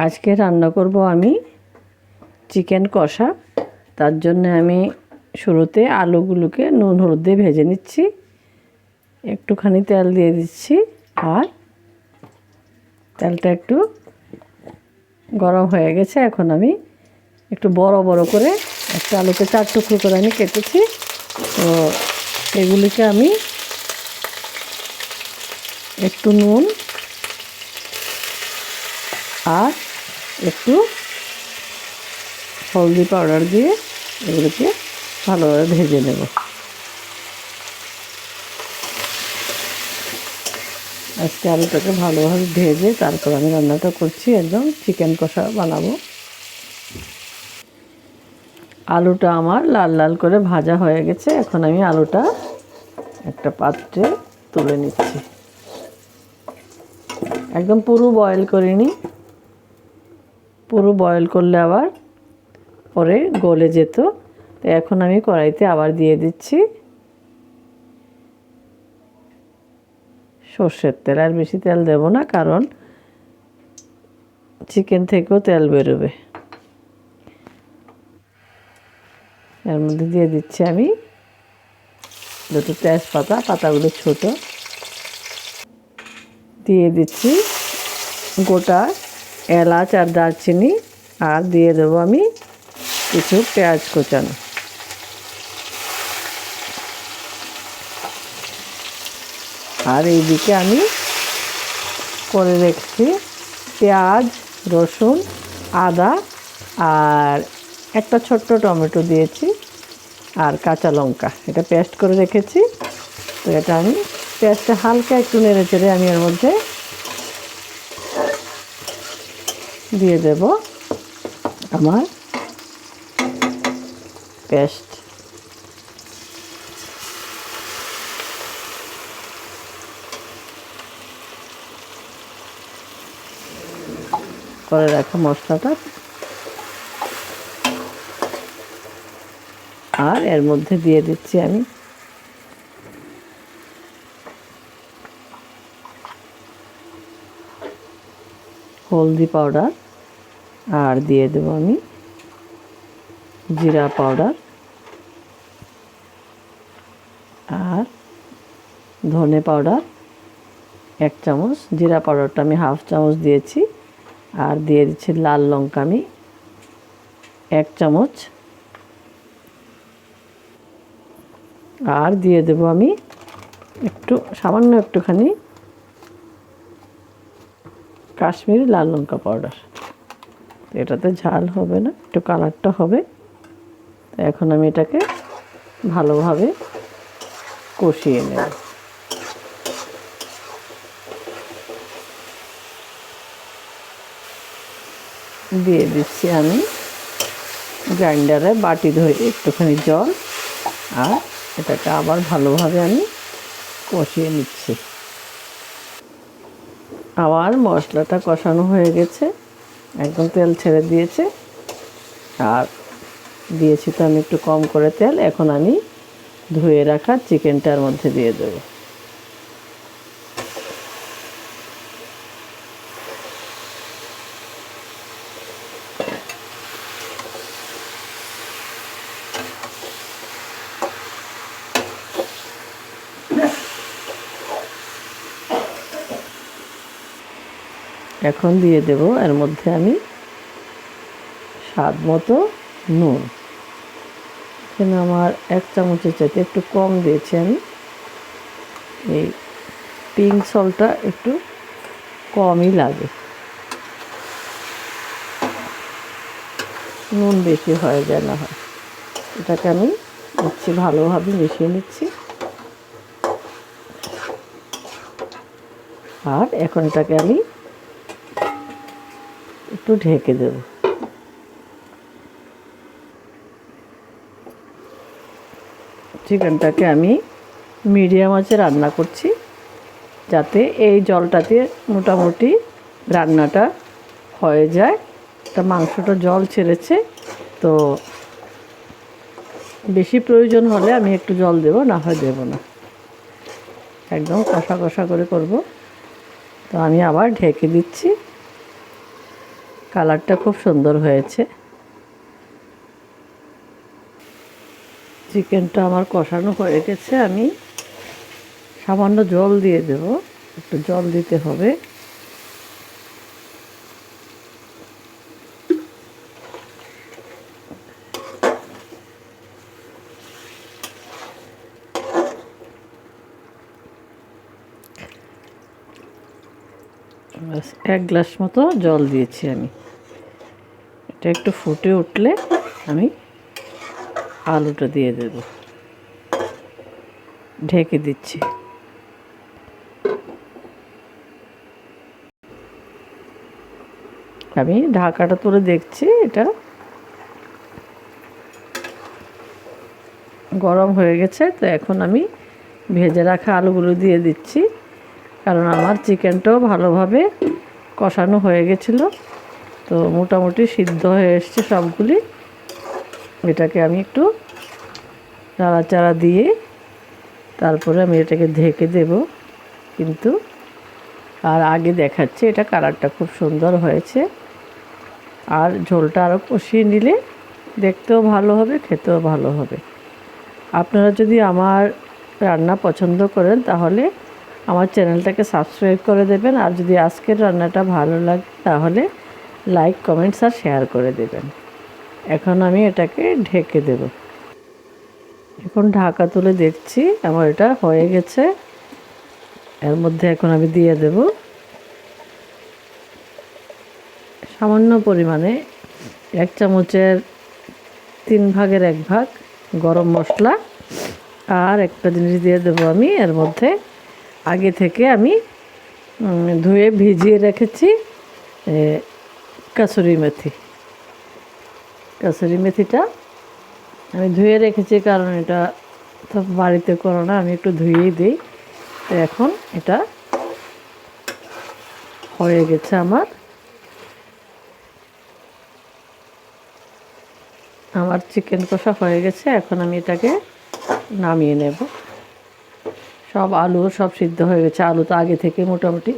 আজকে রান্না করব আমি চিকেন কষা। তার জন্য আমি শুরুতে আলুগুলোকে নুন হলুদ দিয়ে ভেজে নিচ্ছি, একটুখানি তেল দিয়ে দিচ্ছি। আর তেলটা একটু গরম হয়ে গেছে। এখন আমি একটু বড় বড় করে একটা আলুকে 4 টুকরো করে আমি কেটেছি। তো এগুলিকে আমি একটু নুন আর একটু হলদি পাউডার দিয়ে এগুলোকে ভালোভাবে ভেজে নেব। আজকে আলুটাকে ভালোভাবে ভেজে তারপর আমি রান্নাটা করছি, একদম চিকেন কষা বানাবো। আলুটা আমার লাল লাল করে ভাজা হয়ে গেছে। এখন আমি আলুটা একটা পাত্রে তুলে নিচ্ছি। একদম পুরো বয়েল করিনি, পুরো বয়েল করলে আবার পরে গলে যেত। তো এখন আমি কড়াইতে আবার দিয়ে দিচ্ছি সর্ষের তেল। আর বেশি তেল দেব না, কারণ চিকেন থেকেও তেল বেরোবে। এর মধ্যে দিয়ে দিচ্ছি আমি 2টো তেজপাতা, পাতাগুলো ছোট। দিয়ে দিচ্ছি গোটা এলাচ আর দারচিনি। আর দিয়ে দেবো আমি কিছু পেঁয়াজ কোচানো। আর এইদিকে আমি করে রেখেছি পেঁয়াজ, রসুন, আদা আর একটা ছোট্ট টমেটো দিয়েছি, আর কাঁচা লঙ্কা। এটা পেস্ট করে রেখেছি। তো এটা আমি পেঁয়াজটা হালকা একটু নেড়ে চেড়ে আমি এর মধ্যে দিয়ে দেব আমার পেস্ট। করে রাখা মশলাটা, আর এর মধ্যে দিয়ে দিচ্ছি আমি হলদি পাউডার, আর দিয়ে দেবো আমি জিরা পাউডার, আর ধনে পাউডার 1 চামচ। জিরা পাউডারটা আমি হাফ চামচ দিয়েছি। আর দিয়ে দিচ্ছি লাল লঙ্কা আমি 1 চামচ। আর দিয়ে দেবো আমি সামান্য একটুখানি কাশ্মীরি লাল লঙ্কা পাউডার। এটাতে ঝাল হবে না, একটু কালারটা হবে। তো এখন আমি এটাকে ভালোভাবে কষিয়ে নেব। দিয়ে দিচ্ছি আমি গ্রাইন্ডারে বাটি ধরে একটুখানি জল, আর এটাকে আবার ভালোভাবে আমি কষিয়ে নিচ্ছি। আবার মশলাটা কষানো হয়ে গেছে, একদম তেল ছেড়ে দিয়েছে। আর দিয়েছি তো আমি একটু কম করে তেল। এখন আমি ধুয়ে রাখা চিকেনটার মধ্যে দিয়ে দেবো। এখন দিয়ে দেব এর মধ্যে আমি স্বাদ মতো নুন। এখানে আমার 1 চামচের চাইতে একটু কম দিয়েছি আমি। এই পিঙ্ক সল্টটা একটু কমই লাগে, নুন বেশি হয়ে যায় না হয়। এটাকে আমি ভালোভাবে মিশিয়ে নিচ্ছি। আর এখন এটাকে আমি একটু ঢেকে দেব। চিকেনটাকে আমি মিডিয়াম আঁচে রান্না করছি, যাতে এই জলটাতে মোটামুটি রান্নাটা হয়ে যায়। তা মাংসটা জল ছেড়েছে, তো বেশি প্রয়োজন হলে আমি একটু জল দেব, না হয় দেব না। একদম কষা কষা করে করব। তো আমি আবার ঢেকে দিচ্ছি। কালারটা খুব সুন্দর হয়েছে। চিকেনটা আমার কষানো হয়ে গেছে, আমি সামান্য জল দিয়ে দেব, একটু জল দিতে হবে। এক গ্লাস মতো জল দিয়েছি আমি। এটা একটু ফুটে উঠলে আমি আলুটা দিয়ে দেব, ঢেকে দিচ্ছি। আমি ঢাকাটা তুলে দেখছি, এটা গরম হয়ে গেছে। তো এখন আমি ভেজে রাখা আলুগুলো দিয়ে দিচ্ছি, কারণ আমার চিকেনটাও ভালোভাবে কষানো হয়ে গেছিলো। তো মোটামুটি সিদ্ধ হয়ে এসছে সবগুলি। এটাকে আমি একটু নাড়াচাড়া দিয়ে তারপরে আমি এটাকে ঢেকে দেব। কিন্তু আর আগে দেখাচ্ছে, এটা কালারটা খুব সুন্দর হয়েছে। আর ঝোলটা আরও কষিয়ে নিলে দেখতেও ভালো হবে, খেতেও ভালো হবে। আপনারা যদি আমার রান্না পছন্দ করেন তাহলে আমার চ্যানেলটাকে সাবস্ক্রাইব করে দেবেন। আর যদি আজকের রান্নাটা ভালো লাগে তাহলে লাইক, কমেন্টস আর শেয়ার করে দেবেন। এখন আমি এটাকে ঢেকে দেব। এখন ঢাকা তুলে দেখছি আমার এটা হয়ে গেছে। এর মধ্যে এখন আমি দিয়ে দেব সামান্য পরিমাণে 1 চামচের 3 ভাগের 1 ভাগ গরম মশলা। আর একটা জিনিস দিয়ে দেবো আমি এর মধ্যে, আগে থেকে আমি ধুয়ে ভিজিয়ে রেখেছি কাসুরি মেথি। কাসুরি মেথিটা আমি ধুয়ে রেখেছি, কারণ এটা তো বাড়িতে করো না, আমি একটু ধুয়েই দিই। তো এখন এটা হয়ে গেছে আমার চিকেন কষা হয়ে গেছে। এখন আমি এটাকে নামিয়ে নেব। সব আলু সব সিদ্ধ হয়ে গেছে। আলু তো আগে থেকে মোটামুটি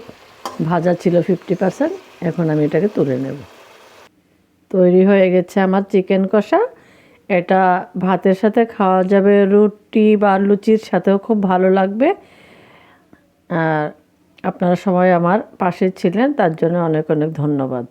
ভাজা ছিল 50%। এখন আমি এটাকে তুলে নেব। তৈরি হয়ে গেছে আমার চিকেন কষা। এটা ভাতের সাথে খাওয়া যাবে, রুটি বা লুচির সাথেও খুব ভালো লাগবে। আর আপনারা সবাই আমার পাশে ছিলেন, তার জন্য অনেক অনেক ধন্যবাদ।